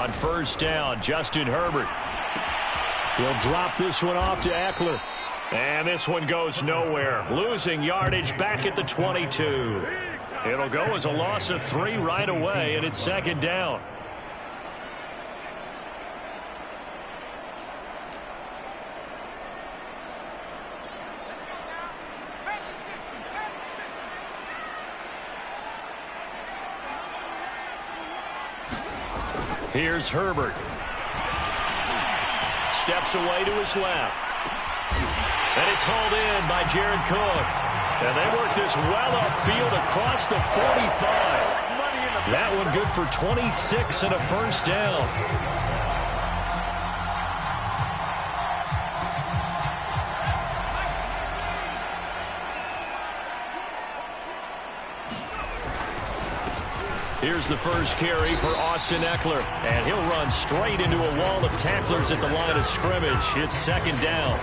on first down. Justin Herbert. He'll drop this one off to Eckler. And this one goes nowhere. Losing yardage back at the 22. It'll go as a loss of 3 right away, and it's second down. Here's Herbert. Steps away to his left. And it's hauled in by Jared Cook. And they work this well upfield across the 45. That one good for 26 and a first down. Here's the first carry for Austin Eckler. And he'll run straight into a wall of tacklers at the line of scrimmage. It's second down.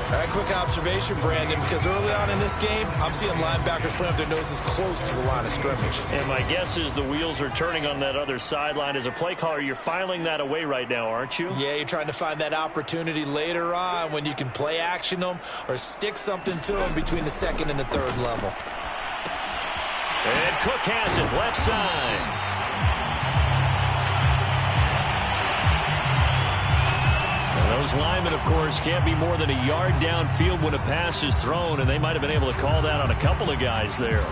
All right, quick observation, Brandon, because early on in this game, I'm seeing linebackers putting up their noses close to the line of scrimmage. And my guess is the wheels are turning on that other sideline. As a play caller, you're filing that away right now, aren't you? Yeah, you're trying to find that opportunity later on when you can play action them or stick something to them between the second and the third level. And Cook has it, left side. Those linemen, of course, can't be more than a yard downfield when a pass is thrown, and they might have been able to call that on a couple of guys there.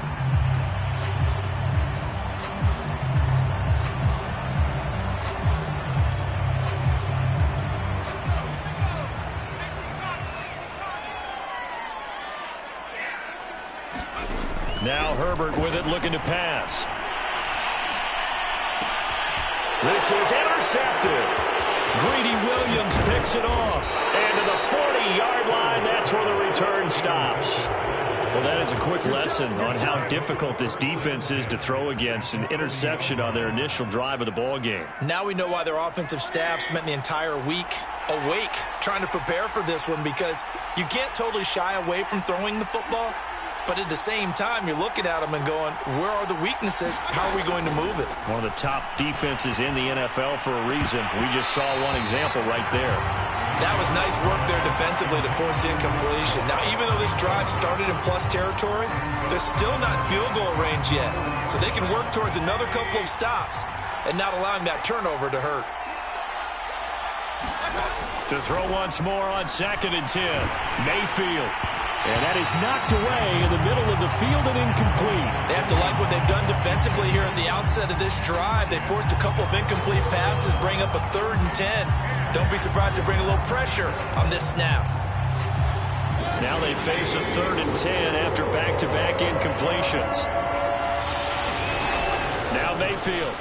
Now Herbert with it, looking to pass. This is intercepted. Greedy Williams picks it off. And to the 40-yard line, that's where the return stops. Well, that is a quick lesson on how difficult this defense is to throw against. An interception on their initial drive of the ball game. Now we know why their offensive staff spent the entire week awake trying to prepare for this one, because you can't totally shy away from throwing the football. But at the same time, you're looking at them and going, where are the weaknesses? How are we going to move it? One of the top defenses in the NFL for a reason. We just saw one example right there. That was nice work there defensively to force the incompletion. Now, even though this drive started in plus territory, they're still not in field goal range yet. So they can work towards another couple of stops and not allowing that turnover to hurt. To throw once more on 2nd and 10. Mayfield. And that is knocked away in the middle of the field and incomplete. They have to like what they've done defensively here at the outset of this drive. They forced a couple of incomplete passes, bring up a 3rd and 10. Don't be surprised to bring a little pressure on this snap. Now they face a 3rd and 10 after back-to-back incompletions. Now Mayfield.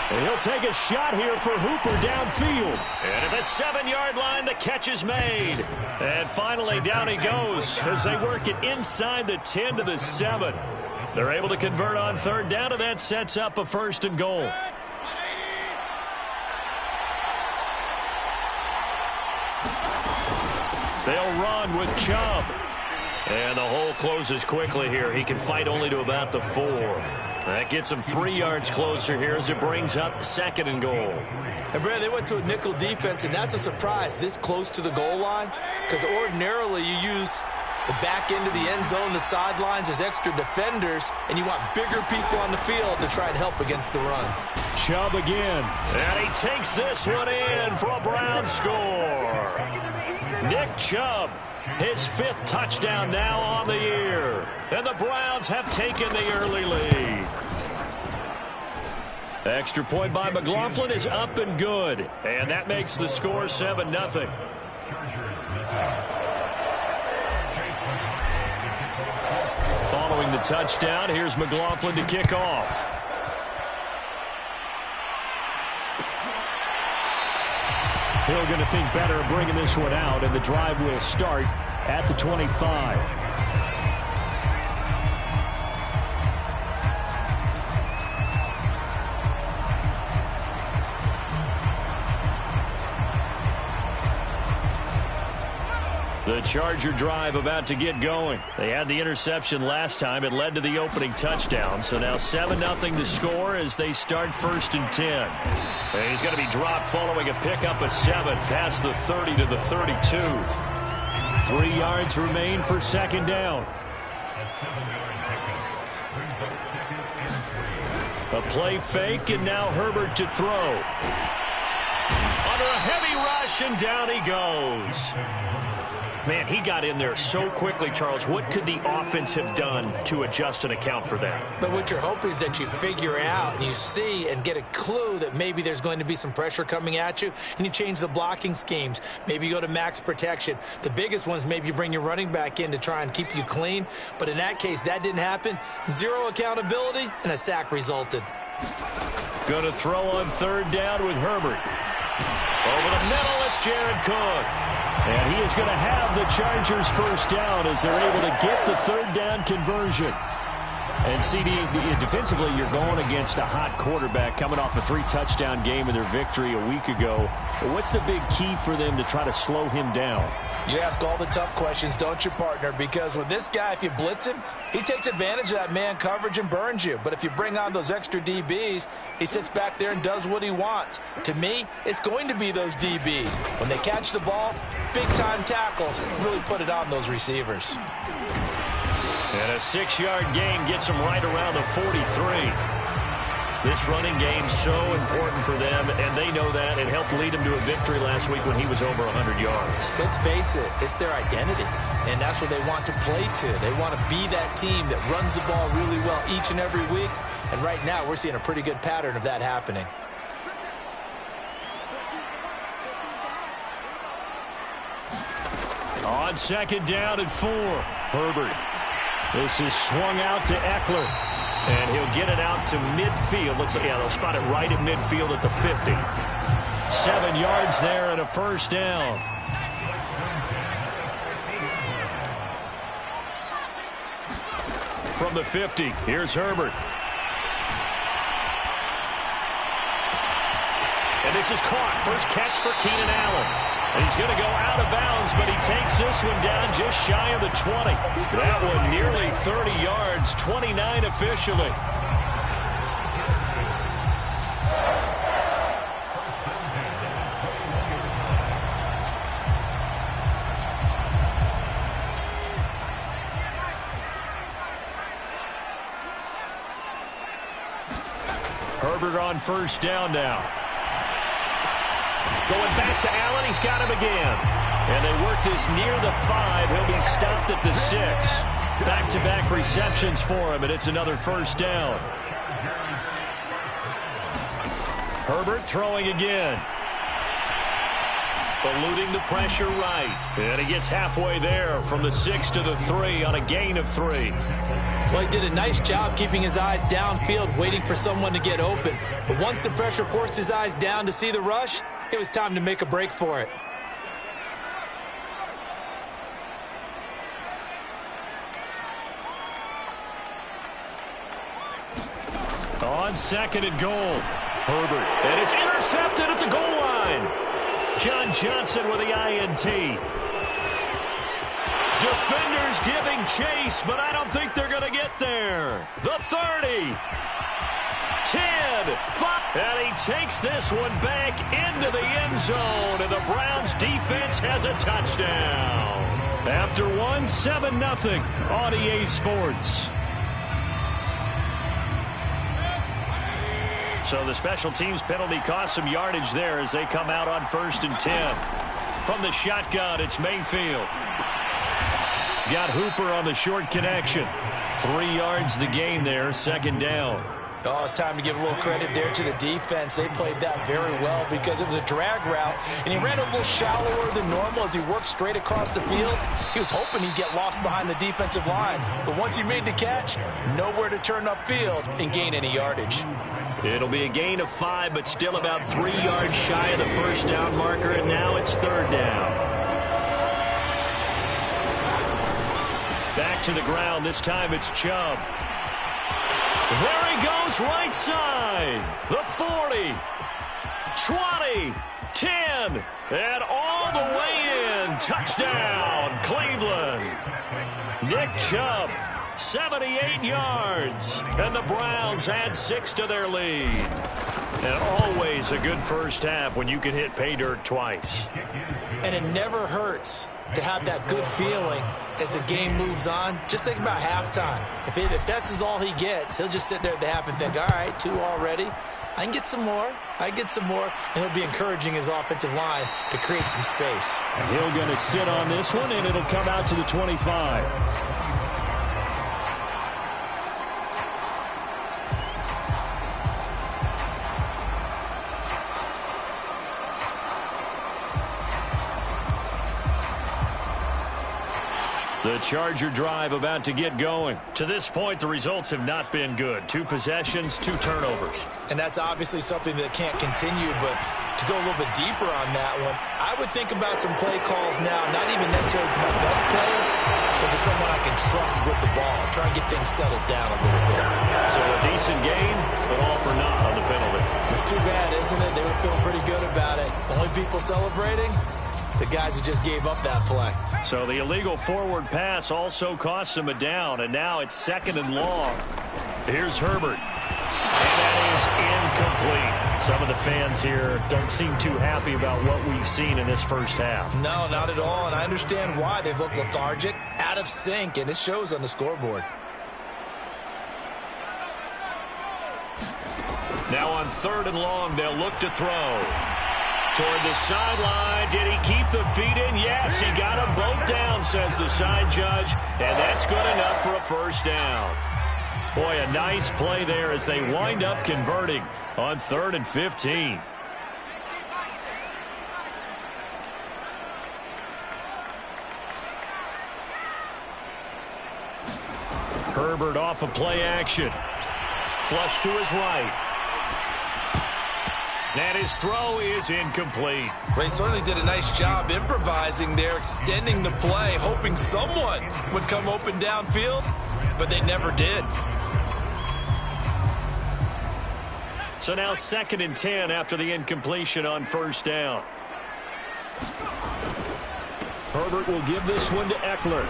And he'll take a shot here for Hooper downfield. And at the 7-yard line, the catch is made. And finally, down he goes as they work it inside the 10 to the 7. They're able to convert on 3rd down, and that sets up a 1st and goal. They'll run with Chubb. And the hole closes quickly here. He can fight only to about the 4. That gets him 3 yards closer here as it brings up 2nd and goal. And, Brad, they went to a nickel defense, and that's a surprise this close to the goal line, because ordinarily you use the back end of the end zone, the sidelines as extra defenders, and you want bigger people on the field to try and help against the run. Chubb again. And he takes this one in for a Brown score. Nick Chubb, his 5th touchdown now on the year. And the Browns have taken the early lead. Extra point by McLaughlin is up and good. And that makes the score 7-0. Following the touchdown, here's McLaughlin to kick off. Hill going to think better of bringing this one out, and the drive will start at the 25. The The Charger drive about to get going. They had the interception last time. It led to the opening touchdown. So now 7-0 to score as they start 1st and 10. And he's going to be dropped following a pickup of 7 past the 30 to the 32. 3 yards remain for 2nd down. A play fake, and now Herbert to throw. Under a heavy rush, and down he goes. Man, he got in there so quickly, Charles. What could the offense have done to adjust and account for that? But what you're hoping is that you figure out and you see and get a clue that maybe there's going to be some pressure coming at you, and you change the blocking schemes. Maybe you go to max protection. The biggest ones, maybe you bring your running back in to try and keep you clean. But in that case, that didn't happen. 0 accountability, and a sack resulted. Going to throw on 3rd down with Herbert. Over the middle, it's Jared Cook. And he is going to have the Chargers 1st down as they're able to get the 3rd down conversion. And CD, defensively, you're going against a hot quarterback coming off a 3-touchdown game in their victory a week ago. What's the big key for them to try to slow him down? You ask all the tough questions, don't you, partner? Because with this guy, if you blitz him, he takes advantage of that man coverage and burns you. But if you bring on those extra DBs, he sits back there and does what he wants. To me, it's going to be those DBs. When they catch the ball, big-time tackles really put it on those receivers. And a 6-yard gain gets him right around the 43. This running game so important for them, and they know that. It helped lead him to a victory last week when he was over 100 yards. Let's face it, it's their identity, and that's what they want to play to. They want to be that team that runs the ball really well each and every week, and right now we're seeing a pretty good pattern of that happening. On 2nd down and 4, Herbert. This is swung out to Eckler. And he'll get it out to midfield. Looks like, yeah, they'll spot it right at midfield at the 50. 7 yards there and a 1st down. From the 50, here's Herbert. And this is caught. First catch for Keenan Allen. And he's going to go out of bounds, but he takes this one down just shy of the 20. That one nearly 30 yards, 29 officially. Herbert on 1st down now. Going back to Allen, he's got him again. And they work this near the 5. He'll be stopped at the 6. Back-to-back receptions for him, and it's another 1st down. Herbert throwing again. Eluding the pressure right. And he gets halfway there from the 6 to the 3 on a gain of 3. Well, he did a nice job keeping his eyes downfield, waiting for someone to get open. But once the pressure forced his eyes down to see the rush, it was time to make a break for it. On 2nd and goal, Herbert. And it's intercepted at the goal line. John Johnson with the INT. Defenders giving chase, but I don't think they're going to get there. The 30. 10, 5, and he takes this one back into the end zone, and the Browns defense has a touchdown. After one, 7-0 on EA Sports. So the special teams penalty cost some yardage there as they come out on 1st and 10. From the shotgun, it's Mayfield. He's got Hooper on the short connection. 3 yards the gain there, 2nd down. Oh, it's time to give a little credit there to the defense. They played that very well because it was a drag route, and he ran a little shallower than normal as he worked straight across the field. He was hoping he'd get lost behind the defensive line, but once he made the catch, nowhere to turn upfield and gain any yardage. It'll be a gain of 5, but still about 3 yards shy of the 1st down marker, and now it's 3rd down. Back to the ground. This time it's Chubb. There he goes right side. The 40. 20, 10, and all the way in. Touchdown, Cleveland. Nick Chubb, 78 yards. And the Browns add 6 to their lead. And always a good first half when you can hit pay dirt twice. And it never hurts to have that good feeling as the game moves on. Just think about halftime. If that's all he gets, he'll just sit there at the half and think, all right, 2 already. I can get some more. I get some more. And he'll be encouraging his offensive line to create some space. Hill going to sit on this one, and it'll come out to the 25. The Charger drive about to get going. To this point, the results have not been good. 2 possessions, 2 turnovers. And that's obviously something that can't continue, but to go a little bit deeper on that one, I would think about some play calls now, not even necessarily to my best player, but to someone I can trust with the ball. Try and get things settled down a little bit. So a decent gain, but all for naught on the penalty. It's too bad, isn't it? They were feeling pretty good about it. Only people celebrating? The guys who just gave up that play. So the illegal forward pass also costs him a down, and now it's 2nd and long. Here's Herbert. And that is incomplete. Some of the fans here don't seem too happy about what we've seen in this first half. No, not at all, and I understand why. They've looked lethargic, out of sync, and it shows on the scoreboard. Now on 3rd and long, they'll look to throw. Toward the sideline. Did he keep the feet in? Yes, he got them both down, says the side judge. And that's good enough for a first down. Boy, a nice play there as they wind up converting on 3rd and 15. Herbert off of play action. Flush to his right. And his throw is incomplete. Well, he certainly did a nice job improvising there, extending the play, hoping someone would come open downfield, but they never did. So now 2nd and 10 after the incompletion on first down. Herbert will give this one to Eckler.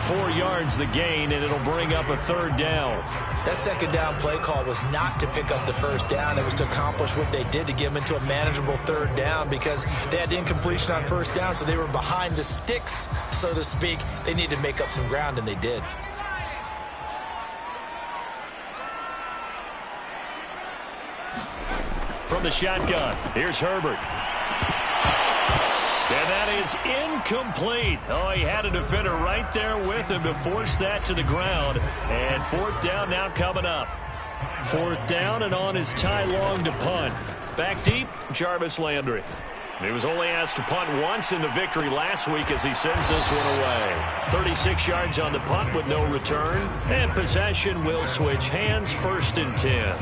4 yards the gain, and it'll bring up a 3rd down. That 2nd down play call was not to pick up the first down. It was to accomplish what they did, to get them into a manageable 3rd down, because they had the incompletion on first down, so they were behind the sticks, so to speak. They needed to make up some ground, and they did. From the shotgun, here's Herbert. And that is incomplete. Oh, he had a defender right there with him to force that to the ground. And 4th down now coming up. 4th down, and on is Ty Long to punt. Back deep, Jarvis Landry. He was only asked to punt once in the victory last week as he sends this one away. 36 yards on the punt with no return. And possession will switch hands, 1st and 10.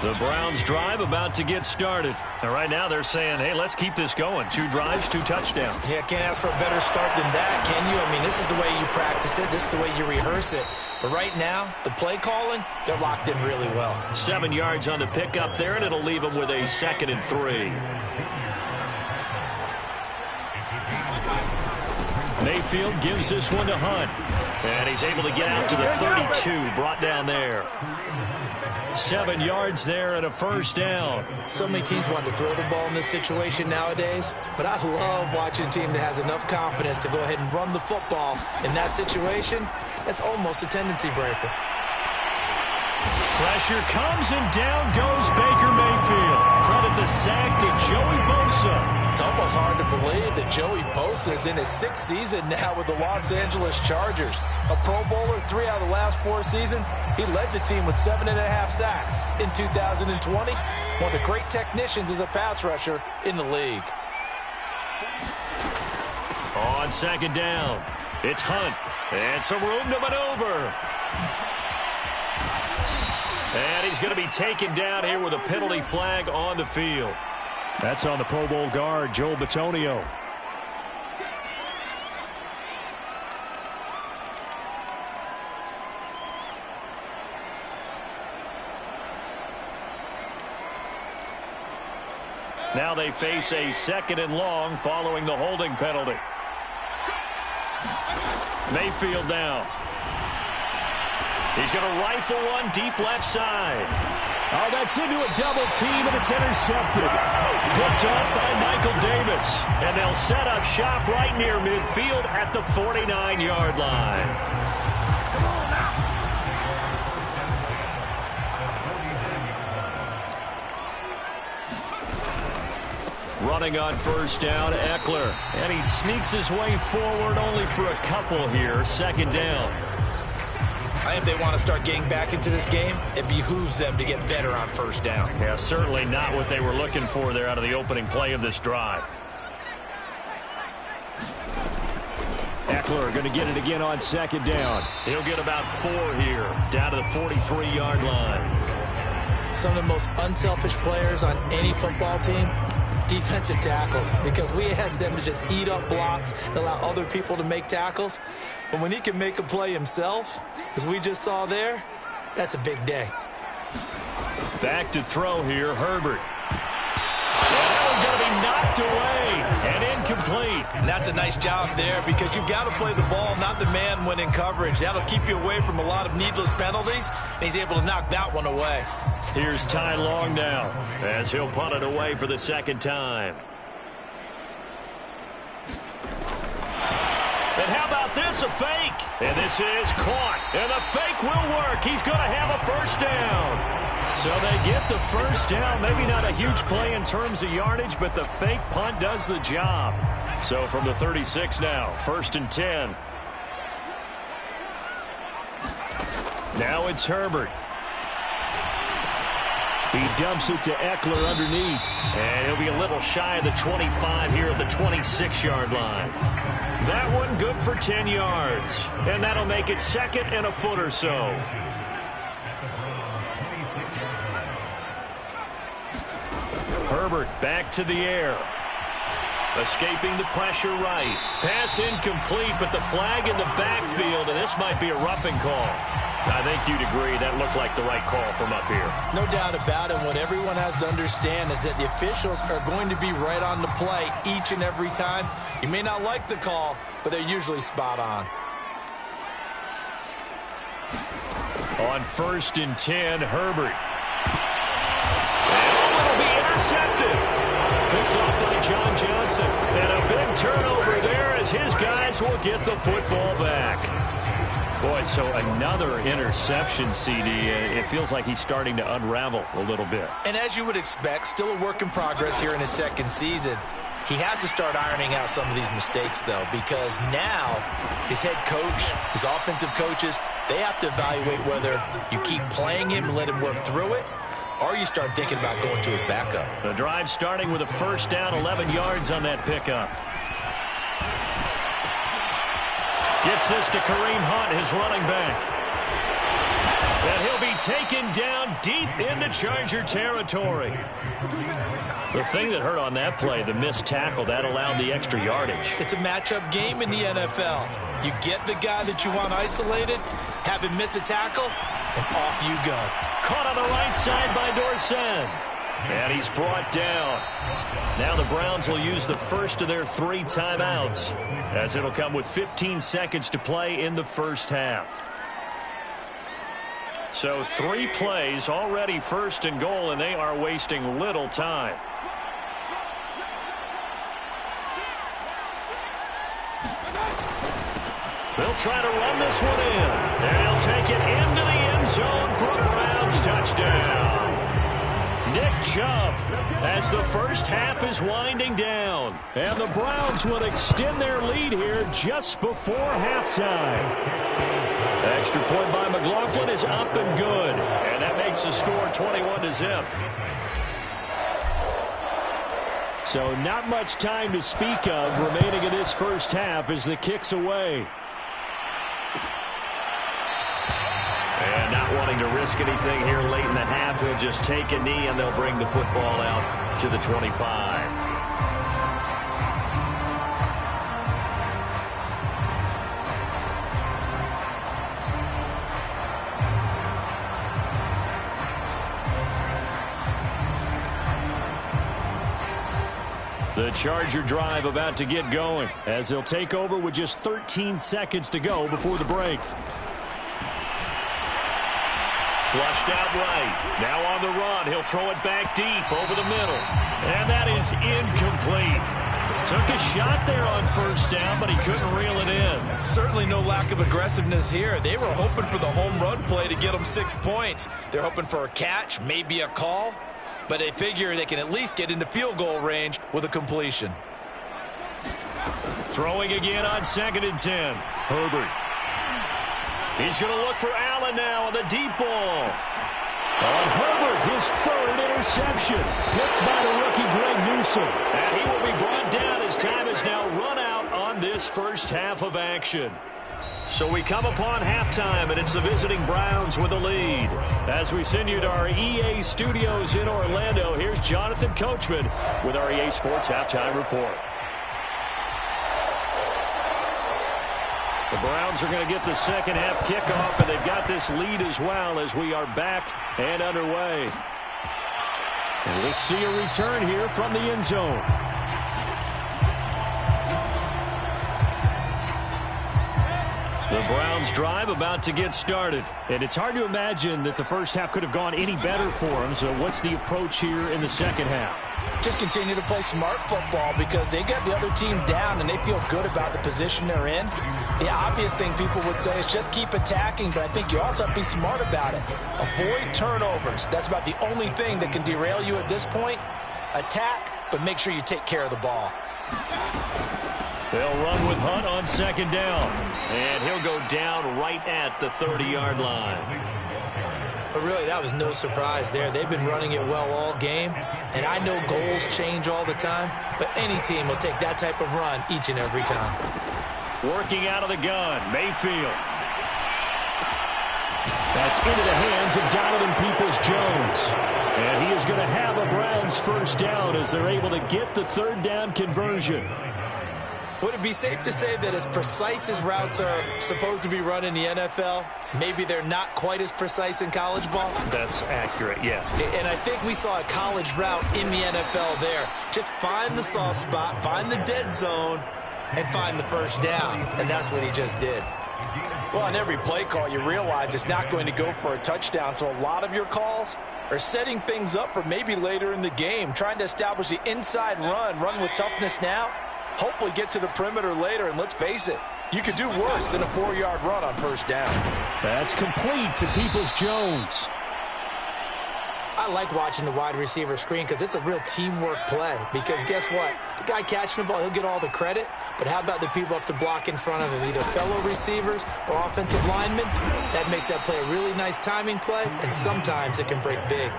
The Browns drive about to get started. And right now they're saying, hey, let's keep this going. 2 drives, 2 touchdowns. Yeah, can't ask for a better start than that, can you? I mean, this is the way you practice it. This is the way you rehearse it. But right now, the play calling, they're locked in really well. 7 yards on the pickup there, and it'll leave them with a 2nd and 3. Mayfield gives this one to Hunt. And he's able to get out to the 32, brought down there. 7 yards there and a 1st down. So many teams want to throw the ball in this situation nowadays, but I love watching a team that has enough confidence to go ahead and run the football in that situation. That's almost a tendency breaker. Pressure comes, and down goes Baker Mayfield. Credit the sack to Joey Bosa. It's almost hard to believe that Joey Bosa is in his 6th season now with the Los Angeles Chargers. A Pro Bowler 3 out of the last 4 seasons. He led the team with 7.5 sacks in 2020. One of the great technicians as a pass rusher in the league. On 2nd down, it's Hunt. And some room to maneuver. And he's going to be taken down here with a penalty flag on the field. That's on the Pro Bowl guard, Joel Bitonio. Now they face a 2nd and long following the holding penalty. Mayfield now. He's going to rifle one deep left side. Oh, that's into a double team, and it's intercepted. Picked up by Michael Davis. And they'll set up shop right near midfield at the 49-yard line. Running on first down, Eckler. And he sneaks his way forward only for a couple here. 2nd down. I think if they want to start getting back into this game, it behooves them to get better on first down. Yeah, certainly not what they were looking for there out of the opening play of this drive. Eckler going to get it again on 2nd down. He'll get about 4 here, down to the 43-yard line. Some of the most unselfish players on any football team, defensive tackles, because we ask them to just eat up blocks and allow other people to make tackles. But when he can make a play himself, as we just saw there, that's a big day. Back to throw here, Herbert. That one's going to be knocked away and incomplete. And that's a nice job there, because you've got to play the ball, not the man when in coverage. That'll keep you away from a lot of needless penalties, and he's able to knock that one away. Here's Ty Long now, as he'll punt it away for the 2nd time. And how about this, a fake? And this is caught, and the fake will work. He's going to have a first down. So they get the first down. Maybe not a huge play in terms of yardage, but the fake punt does the job. So from the 36 now, 1st and 10. Now it's Herbert. He dumps it to Eckler underneath. And he'll be a little shy of the 25 here at the 26-yard line. That one good for 10 yards. And that'll make it 2nd and a foot or so. Herbert back to the air. Escaping the pressure right. Pass incomplete, but the flag in the backfield, and this might be a roughing call. I think you'd agree that looked like the right call from up here. No doubt about it. What everyone has to understand is that the officials are going to be right on the play each and every time. You may not like the call, but they're usually spot on. On 1st and 10, Herbert. And it'll be intercepted. Picked off by John Johnson. And a big turnover there as his guys will get the football back. Boy, so another interception, CD. It feels like he's starting to unravel a little bit. And as you would expect, still a work in progress here in his 2nd season. He has to start ironing out some of these mistakes, though, because now his head coach, his offensive coaches, they have to evaluate whether you keep playing him and let him work through it, or you start thinking about going to his backup. The drive starting with a first down, 11 yards on that pickup. Gets this to Kareem Hunt, his running back. And he'll be taken down deep into Charger territory. The thing that hurt on that play, the missed tackle, that allowed the extra yardage. It's a matchup game in the NFL. You get the guy that you want isolated, have him miss a tackle, and off you go. Caught on the right side by Dorsett. And he's brought down. Now the Browns will use the first of their 3 timeouts, as it'll come with 15 seconds to play in the first half. So 3 plays, already 1st and goal, and they are wasting little time. They'll try to run this one in. And he'll take it into the end zone for a Browns touchdown. Nick Chubb, as the first half is winding down. And the Browns will extend their lead here just before halftime. Extra point by McLaughlin is up and good. And that makes the score 21-0. So not much time to speak of remaining in this first half as the kick's away. And not wanting to risk anything here late in the half, he'll just take a knee and they'll bring the football out to the 25. The Charger drive about to get going as they'll take over with just 13 seconds to go before the break. Flushed out right. Now on the run. He'll throw it back deep over the middle. And that is incomplete. Took a shot there on first down, but he couldn't reel it in. Certainly no lack of aggressiveness here. They were hoping for the home run play to get them 6 points. They're hoping for a catch, maybe a call, but they figure they can at least get into field goal range with a completion. Throwing again on 2nd and 10. Herbert. He's going to look for Allen now on the deep ball. On Herbert, his 3rd interception. Picked by the rookie Greg Newsome. And he will be brought down as time has now run out on this first half of action. So we come upon halftime, and it's the visiting Browns with the lead. As we send you to our EA studios in Orlando, here's Jonathan Coachman with our EA Sports Halftime Report. The Browns are going to get the second half kickoff, and they've got this lead as well as we are back and underway. And we'll see a return here from the end zone. The Browns drive about to get started. And it's hard to imagine that the first half could have gone any better for them. So what's the approach here in the second half? Just continue to play smart football because they got the other team down and they feel good about the position they're in. The obvious thing people would say is just keep attacking, but I think you also have to be smart about it. Avoid turnovers. That's about the only thing that can derail you at this point. Attack, but make sure you take care of the ball. They'll run with Hunt on 2nd down. And he'll go down right at the 30-yard line. But really, that was no surprise there. They've been running it well all game. And I know goals change all the time, but any team will take that type of run each and every time. Working out of the gun, Mayfield. That's into the hands of Donovan Peoples-Jones. And he is going to have a Browns first down as they're able to get the 3rd down conversion. Would it be safe to say that as precise as routes are supposed to be run in the NFL, maybe they're not quite as precise in college ball? That's accurate, yeah. And I think we saw a college route in the NFL there. Just find the soft spot, find the dead zone, and find the first down. And that's what he just did. Well, on every play call, you realize it's not going to go for a touchdown. So a lot of your calls are setting things up for maybe later in the game, trying to establish the inside run with toughness now. Hopefully get to the perimeter later, and let's face it, you could do worse than a 4-yard run on first down. That's complete to Peoples-Jones. I like watching the wide receiver screen because it's a real teamwork play. Because guess what? The guy catching the ball, he'll get all the credit. But how about the people up to block in front of him, either fellow receivers or offensive linemen? That makes that play a really nice timing play, and sometimes it can break big.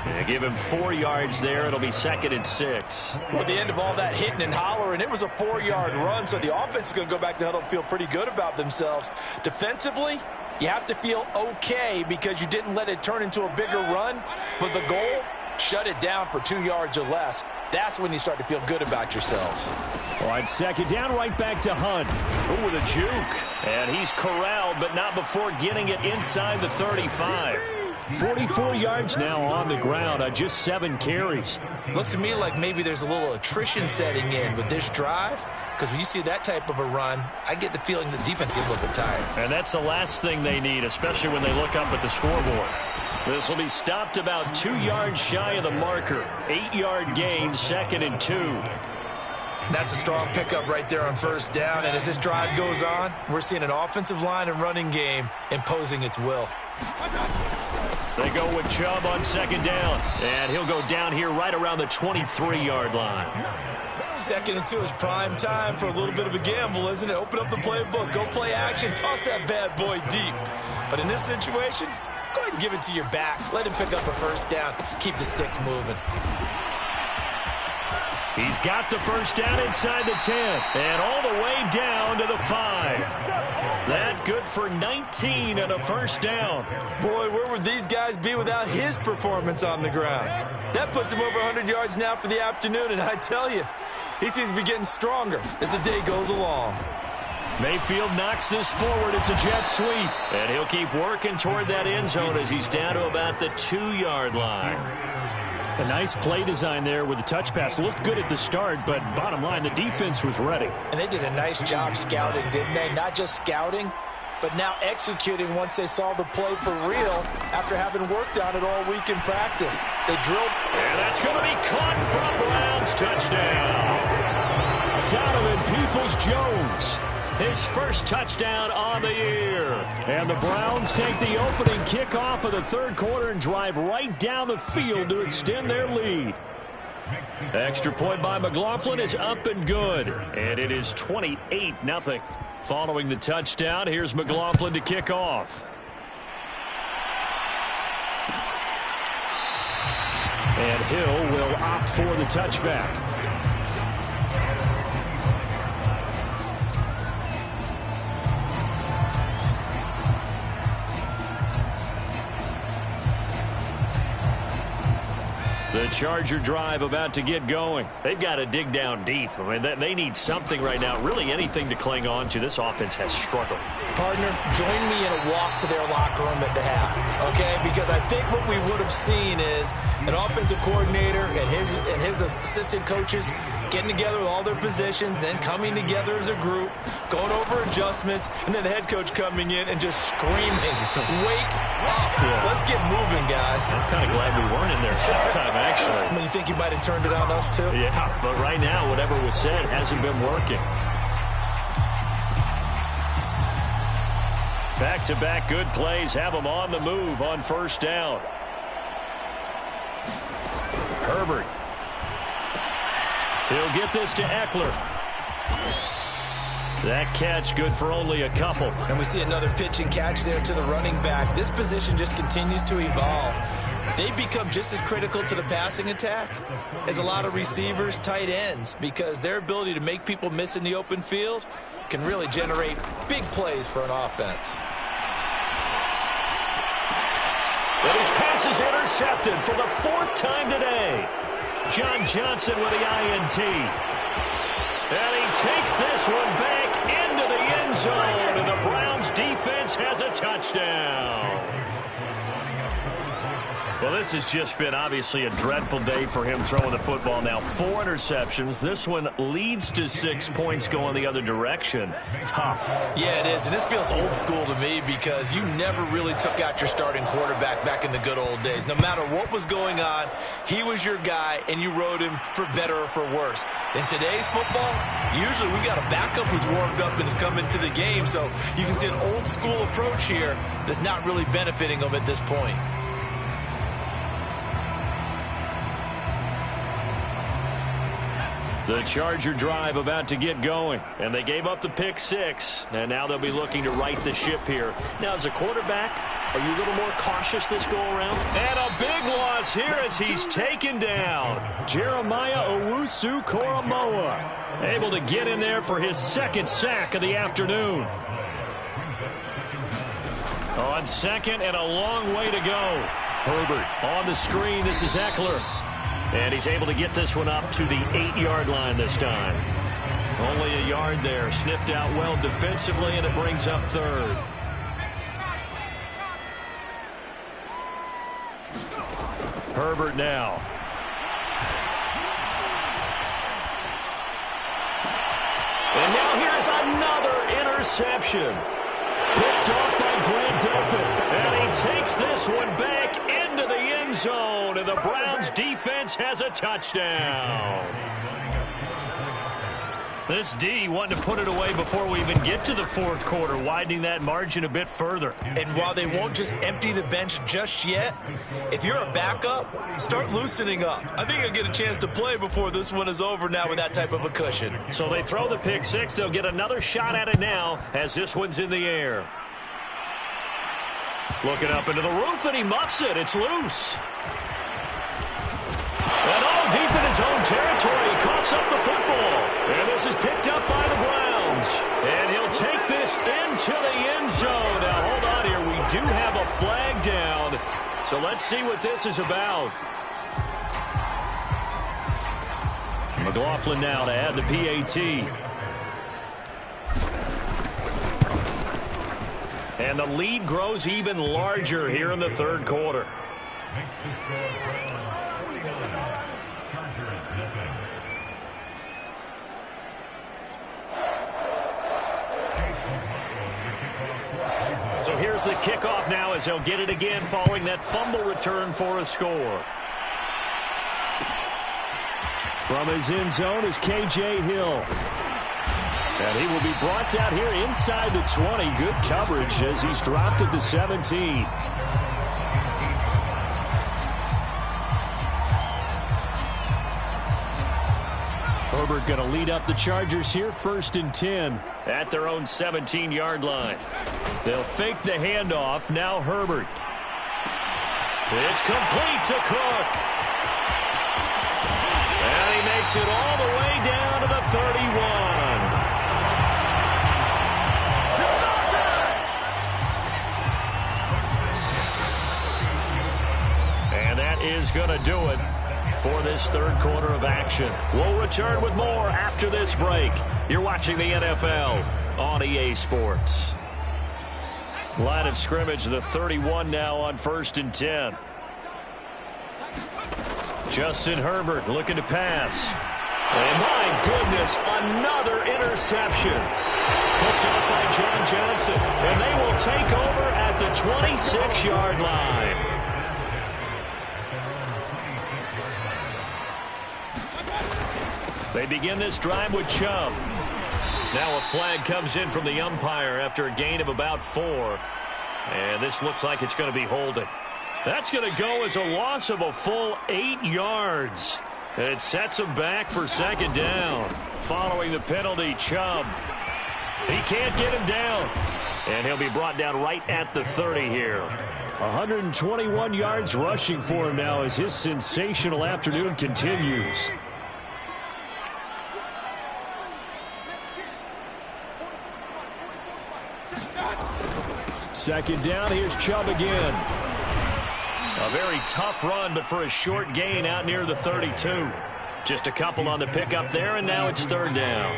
Yeah, give him 4 yards there. It'll be 2nd and 6. Well, at the end of all that hitting and hollering, it was a 4-yard run, so the offense is going to go back to huddle and feel pretty good about themselves. Defensively, you have to feel okay because you didn't let it turn into a bigger run, but the goal, shut it down for 2 yards or less. That's when you start to feel good about yourselves. All right, 2nd down, right back to Hunt. Oh, with a juke. And he's corralled, but not before getting it inside the 35. 44 yards now on the ground on just 7 carries. Looks to me like maybe there's a little attrition setting in with this drive, because when you see that type of a run, I get the feeling the defense gets a little bit tired. And that's the last thing they need, especially when they look up at the scoreboard. This will be stopped about 2 yards shy of the marker. 8-yard gain, 2nd and 2. That's a strong pickup right there on first down, and as this drive goes on, we're seeing an offensive line and running game imposing its will. They go with Chubb on 2nd down, and he'll go down here right around the 23-yard line. 2nd and 2 is prime time for a little bit of a gamble, isn't it? Open up the playbook, go play action, toss that bad boy deep. But in this situation, go ahead and give it to your back. Let him pick up a first down. Keep the sticks moving. He's got the first down inside the 10, and all the way down to the 5. That good for 19 and a first down. Boy, where would these guys be without his performance on the ground? That puts him over 100 yards now for the afternoon, and I tell you, he seems to be getting stronger as the day goes along. Mayfield knocks this forward. It's a jet sweep, and he'll keep working toward that end zone as he's down to about the 2-yard line. A nice play design there with the touch pass. Looked good at the start, but bottom line, the defense was ready. And they did a nice job scouting, didn't they? Not just scouting, but now executing once they saw the play for real after having worked on it all week in practice. They drilled. And that's going to be caught from Browns. Touchdown. Donovan Peoples-Jones. His first touchdown on the year. And the Browns take the opening kickoff of the third quarter and drive right down the field to extend their lead. Extra point by McLaughlin is up and good. And it is 28-0. Following the touchdown, here's McLaughlin to kick off. And Hill will opt for the touchback. The Charger drive about to get going. They've got to dig down deep. I mean, they need something right now, really anything to cling on to. This offense has struggled. Partner, join me in a walk to their locker room at the half, okay? Because I think what we would have seen is an offensive coordinator and his assistant coaches getting together with all their positions, then coming together as a group, going over adjustments, and then the head coach coming in and just screaming, "Wake up. Let's get moving, guys." I'm kind of glad we weren't in there halftime, actually. I mean, you think you might have turned it on us, too? Yeah, but right now, whatever was said hasn't been working. Back-to-back good plays have them on the move on first down. Herbert. He'll get this to Eckler. That catch good for only a couple. And we see another pitch and catch there to the running back. This position just continues to evolve. They become just as critical to the passing attack as a lot of receivers, tight ends, because their ability to make people miss in the open field can really generate big plays for an offense. But his pass is intercepted for the fourth time today. John Johnson with the INT. And he takes this one back into the end zone, and the Browns defense has a touchdown. Well, this has just been obviously a dreadful day for him throwing the football now. 4 interceptions. This one leads to 6 points going the other direction. Tough. Yeah, it is. And this feels old school to me because you never really took out your starting quarterback back in the good old days. No matter what was going on, he was your guy, and you rode him for better or for worse. In today's football, usually we got a backup who's warmed up and has come into the game. So you can see an old school approach here that's not really benefiting them at this point. The Charger drive about to get going, and they gave up the pick 6, and now they'll be looking to right the ship here. Now, as a quarterback, are you a little more cautious this go-around? And a big loss here as he's taken down. Jeremiah Owusu-Koramoah able to get in there for his second sack of the afternoon. On second and a long way to go. Herbert on the screen. This is Eckler. And he's able to get this one up to the 8-yard line this time. Only a yard there. Sniffed out well defensively, and it brings up third. Herbert now. And now here's another interception. Picked off by Grant Delpit. And he takes this one back into the end zone. And the Browns defense has a touchdown. This D wanting to put it away before we even get to the fourth quarter, widening that margin a bit further. And while they won't just empty the bench just yet, if you're a backup, start loosening up. I think you'll get a chance to play before this one is over now with that type of a cushion. So they throw the pick 6. They'll get another shot at it now as this one's in the air. Looking up into the roof, and he muffs it. It's loose. And all deep in his own territory, he coughs up the football. And this is picked up by the Browns. And he'll take this into the end zone. Now, hold on here. We do have a flag down. So let's see what this is about. McLaughlin now to add the PAT. And the lead grows even larger here in the third quarter. So here's the kickoff now as he'll get it again following that fumble return for a score. From his end zone is K.J. Hill. And he will be brought down here inside the 20. Good coverage as he's dropped at the 17. Herbert going to lead up the Chargers here, 1st and 10 at their own 17-yard line. They'll fake the handoff. Now Herbert. It's complete to Cook. And he makes it all the way down to the 31. And that is going to do it for this third quarter of action. We'll return with more after this break. You're watching the NFL on EA Sports. Line of scrimmage, the 31 now on 1st and 10. Justin Herbert looking to pass. And my goodness, another interception. Picked up by John Johnson. And they will take over at the 26-yard line. They begin this drive with Chubb. Now a flag comes in from the umpire after a gain of about 4. And this looks like it's going to be holding. That's going to go as a loss of a full 8 yards. It sets him back for 2nd down. Following the penalty, Chubb. He can't get him down. And he'll be brought down right at the 30 here. 121 yards rushing for him now as his sensational afternoon continues. Second down, here's Chubb again. A very tough run, but for a short gain out near the 32. Just a couple on the pickup there, and now it's 3rd down.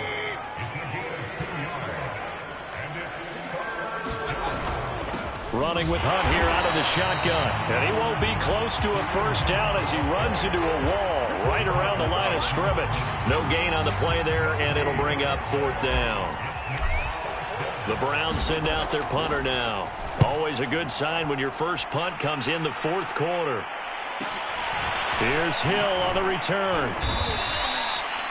Running with Hunt here out of the shotgun. And he won't be close to a 1st down as he runs into a wall right around the line of scrimmage. No gain on the play there, and it'll bring up 4th down. The Browns send out their punter now. Always a good sign when your first punt comes in the 4th quarter. Here's Hill on the return.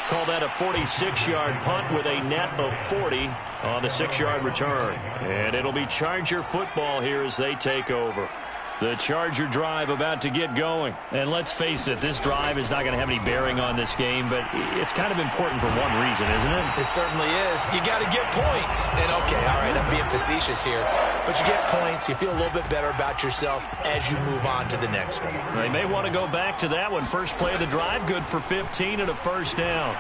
Call that a 46-yard punt with a net of 40 on the 6-yard return. And it'll be Charger football here as they take over. The Charger drive about to get going. And let's face it, this drive is not going to have any bearing on this game, but it's kind of important for one reason, isn't it? It certainly is. You got to get points. And, okay, all right, I'm being facetious here. But you get points, you feel a little bit better about yourself as you move on to the next one. They may want to go back to that one. First play of the drive, good for 15 and a 1st down.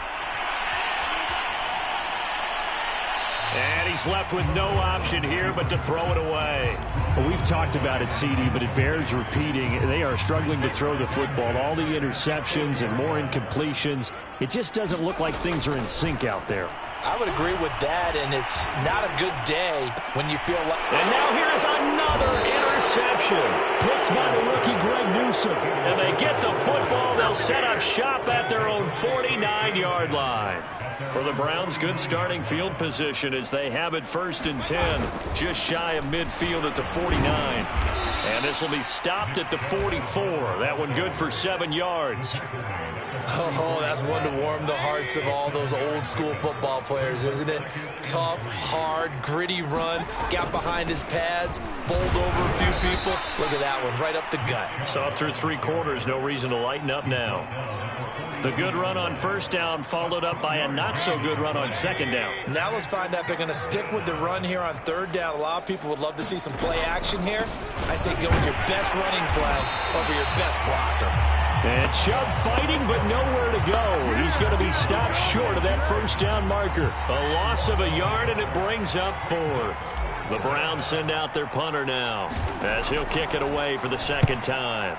And he's left with no option here but to throw it away. Well, we've talked about it, CD, but it bears repeating. They are struggling to throw the football. All the interceptions and more incompletions. It just doesn't look like things are in sync out there. I would agree with that, and it's not a good day when you feel like... And now here's another interception. Picked by the rookie Greg Newsome. And they get the football. They'll set up shop at their own 49-yard line. For the Browns, good starting field position as they have it 1st and 10. Just shy of midfield at the 49. And this will be stopped at the 44. That one good for 7 yards. Oh, that's one to warm the hearts of all those old school football players, isn't it? Tough, hard, gritty run. Got behind his pads, bowled over a few people. Look at that one, right up the gut. Saw through 3 quarters, no reason to lighten up now. The good run on 1st down followed up by a not-so-good run on 2nd down. Now let's find out if they're going to stick with the run here on 3rd down. A lot of people would love to see some play action here. I say go with your best running play over your best blocker. And Chubb fighting, but nowhere to go. He's going to be stopped short of that 1st down marker. A loss of a yard, and it brings up 4th. The Browns send out their punter now as he'll kick it away for the 2nd time.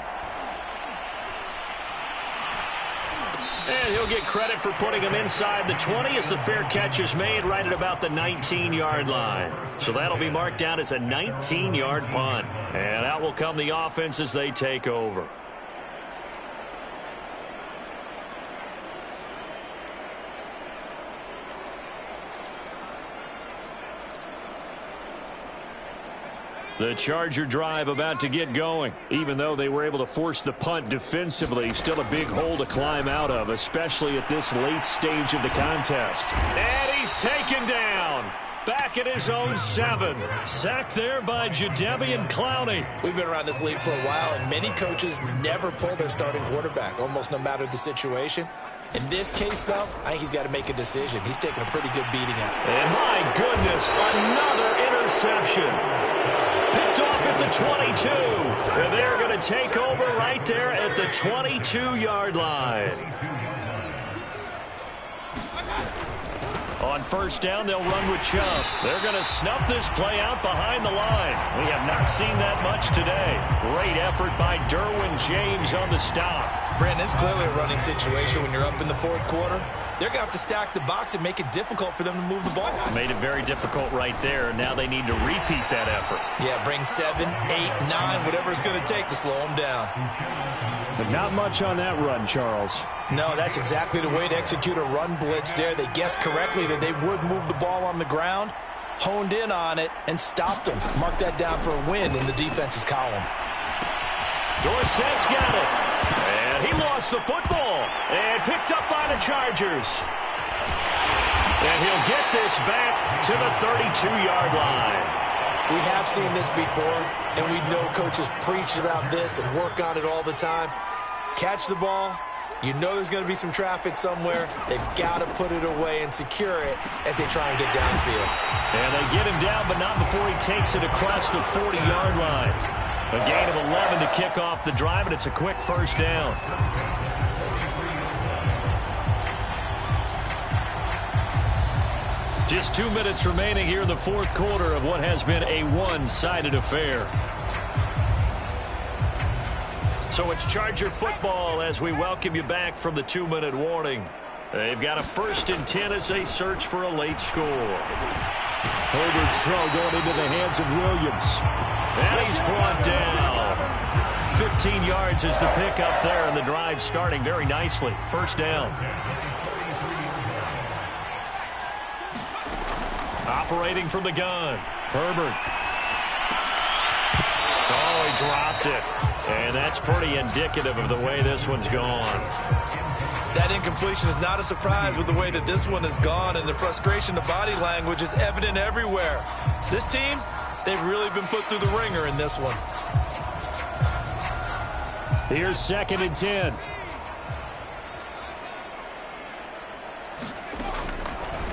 And he'll get credit for putting him inside the 20 as the fair catch is made right at about the 19-yard line. So that'll be marked down as a 19-yard punt. And out will come the offense as they take over. The Charger drive about to get going. Even though they were able to force the punt defensively, still a big hole to climb out of, especially at this late stage of the contest. And he's taken down. Back at his own 7. Sacked there by Jadeveon Clowney. We've been around this league for a while, and many coaches never pull their starting quarterback, almost no matter the situation. In this case, though, I think he's got to make a decision. He's taking a pretty good beating out. And my goodness, another interception. Picked off at the 22. And they're going to take over right there at the 22-yard line. On first down, they'll run with Chubb. They're going to snuff this play out behind the line. We have not seen that much today. Great effort by Derwin James on the stop. Brandon, it's clearly a running situation when you're up in the fourth quarter. They're going to have to stack the box and make it difficult for them to move the ball. Made it very difficult right there. Now they need to repeat that effort. Yeah, bring 7, 8, 9, whatever it's going to take to slow them down. But not much on that run, Charles. No, that's exactly the way to execute a run blitz there. They guessed correctly that they would move the ball on the ground, honed in on it, and stopped them. Mark that down for a win in the defense's column. Dorsett's got it. And he lost the football. And picked up by the Chargers. And he'll get this back to the 32-yard line. We have seen this before, and we know coaches preach about this and work on it all the time. Catch the ball. You know there's going to be some traffic somewhere. They've got to put it away and secure it as they try and get downfield. And they get him down, but not before he takes it across the 40-yard line. A gain of 11 to kick off the drive, and it's a quick first down. Just 2 minutes remaining here in the fourth quarter of what has been a one-sided affair. So it's Charger football as we welcome you back from the 2-minute warning. They've got a 1st and 10 as they search for a late score. Herbert's throw going into the hands of Williams. And he's brought down. 15 yards is the pickup there, and the drive starting very nicely. First down. Operating from the gun. Herbert. Oh, he dropped it. And that's pretty indicative of the way this one's gone. That incompletion is not a surprise with the way that this one has gone, and the frustration, the body language is evident everywhere. This team, they've really been put through the ringer in this one. Here's 2nd and 10.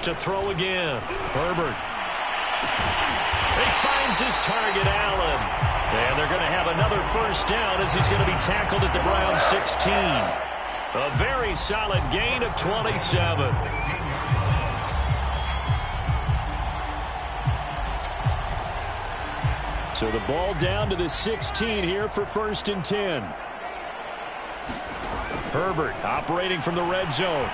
To throw again. Herbert. He finds his target, Allen. And they're going to have another first down as he's going to be tackled at the Browns 16. A very solid gain of 27. So the ball down to the 16 here for 1st and 10. Herbert operating from the red zone.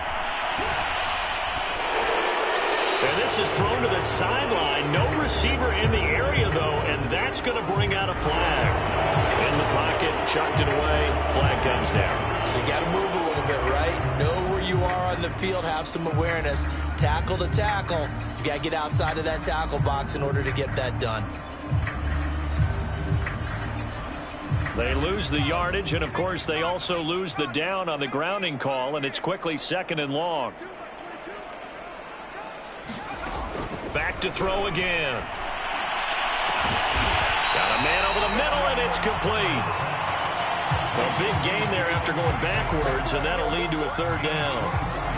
And this is thrown to the sideline. No receiver in the area, though, and that's going to bring out a flag. In the pocket, chucked it away. Flag comes down. So you got to move a little bit, right? Know where you are on the field. Have some awareness. Tackle to tackle. You got to get outside of that tackle box in order to get that done. They lose the yardage, and, of course, they also lose the down on the grounding call, and it's quickly 2nd and long. Back to throw again. Got a man over the middle, and it's complete. A big gain there after going backwards, and that'll lead to a 3rd down.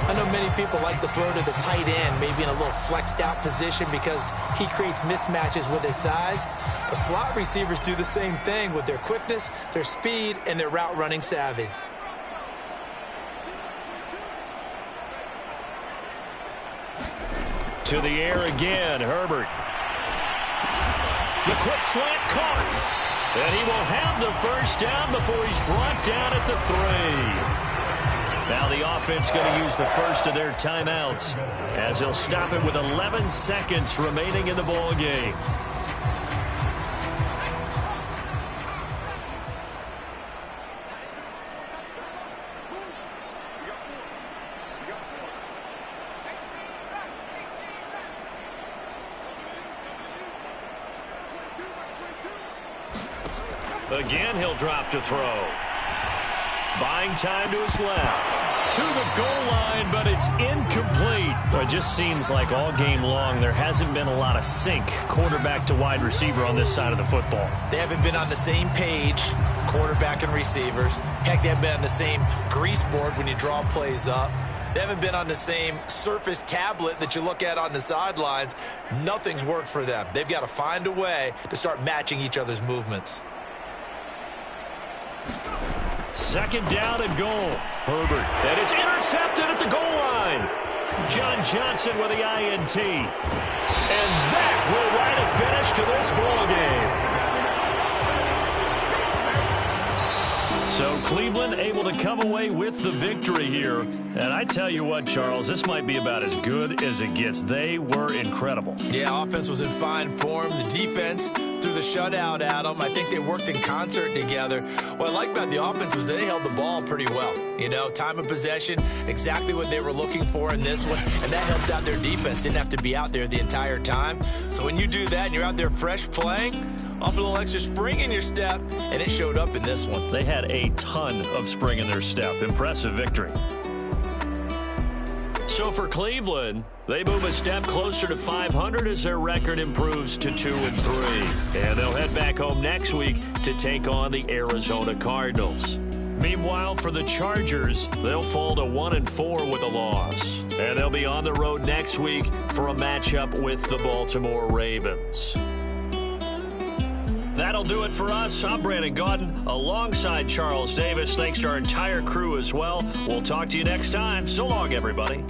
I know many people like to throw to the tight end, maybe in a little flexed out position because he creates mismatches with his size. But slot receivers do the same thing with their quickness, their speed, and their route running savvy. To the air again, Herbert. The quick slant caught. And he will have the first down before he's brought down at the 3. Now the offense going to use the first of their timeouts as he'll stop it with 11 seconds remaining in the ball game. Again, he'll drop to throw. Buying time to his left. To the goal line, but it's incomplete. Well, it just seems like all game long there hasn't been a lot of sync quarterback to wide receiver on this side of the football. They haven't been on the same page, quarterback and receivers. Heck, they haven't been on the same grease board when you draw plays up. They haven't been on the same Surface tablet that you look at on the sidelines. Nothing's worked for them. They've got to find a way to start matching each other's movements. Second down and goal. Herbert. And it's intercepted at the goal line. John Johnson with the INT. And that will write a finish to this ball game. So Cleveland able to come away with the victory here. And I tell you what, Charles, this might be about as good as it gets. They were incredible. Yeah, offense was in fine form. The defense threw the shutout at them. I think they worked in concert together. What I like about the offense was they held the ball pretty well. You know, time of possession, exactly what they were looking for in this one. And that helped out their defense. Didn't have to be out there the entire time. So when you do that and you're out there fresh playing, off a little extra spring in your step, and it showed up in this one. They had a ton of spring in their step. Impressive victory. So for Cleveland, they move a step closer to 500 as their record improves to 2-3. And they'll head back home next week to take on the Arizona Cardinals. Meanwhile, for the Chargers, they'll fall to 1-4 with a loss. And they'll be on the road next week for a matchup with the Baltimore Ravens. That'll do it for us. I'm Brandon Gaudin alongside Charles Davis. Thanks to our entire crew as well. We'll talk to you next time. So long, everybody.